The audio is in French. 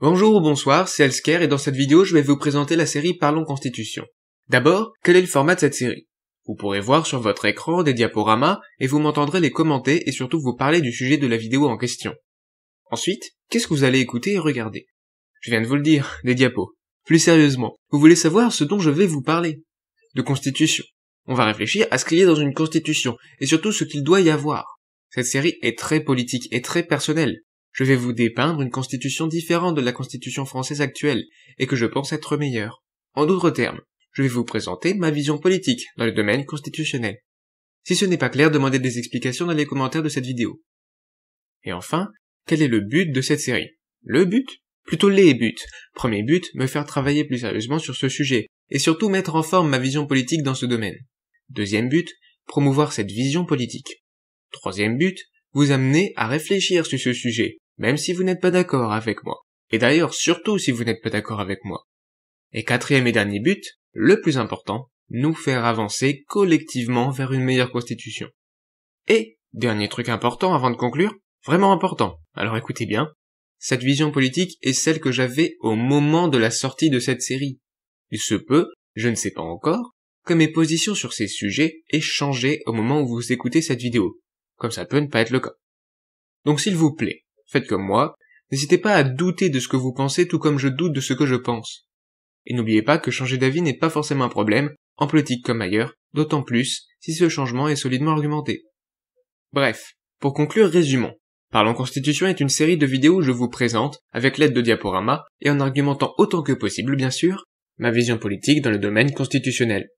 Bonjour ou bonsoir, c'est Elsker et dans cette vidéo je vais vous présenter la série Parlons Constitution. D'abord, quel est le format de cette série? Vous pourrez voir sur votre écran des diaporamas et vous m'entendrez les commenter et surtout vous parler du sujet de la vidéo en question. Ensuite, qu'est-ce que vous allez écouter et regarder? Je viens de vous le dire, des diapos. Plus sérieusement, vous voulez savoir ce dont je vais vous parler? De constitution. On va réfléchir à ce qu'il y a dans une constitution et surtout ce qu'il doit y avoir. Cette série est très politique et très personnelle. Je vais vous dépeindre une constitution différente de la constitution française actuelle, et que je pense être meilleure. En d'autres termes, je vais vous présenter ma vision politique dans le domaine constitutionnel. Si ce n'est pas clair, demandez des explications dans les commentaires de cette vidéo. Et enfin, quel est le but de cette série? Le but? Plutôt les buts. Premier but, me faire travailler plus sérieusement sur ce sujet, et surtout mettre en forme ma vision politique dans ce domaine. Deuxième but, promouvoir cette vision politique. Troisième but, vous amener à réfléchir sur ce sujet, même si vous n'êtes pas d'accord avec moi. Et d'ailleurs, surtout si vous n'êtes pas d'accord avec moi. Et quatrième et dernier but, le plus important, nous faire avancer collectivement vers une meilleure constitution. Et, dernier truc important avant de conclure, vraiment important, alors écoutez bien, cette vision politique est celle que j'avais au moment de la sortie de cette série. Il se peut, je ne sais pas encore, que mes positions sur ces sujets aient changé au moment où vous écoutez cette vidéo, comme ça peut ne pas être le cas. Donc s'il vous plaît, faites comme moi, n'hésitez pas à douter de ce que vous pensez tout comme je doute de ce que je pense. Et n'oubliez pas que changer d'avis n'est pas forcément un problème, en politique comme ailleurs, d'autant plus si ce changement est solidement argumenté. Bref, pour conclure, résumons. Parlons Constitution est une série de vidéos où je vous présente, avec l'aide de diaporamas, et en argumentant autant que possible bien sûr, ma vision politique dans le domaine constitutionnel.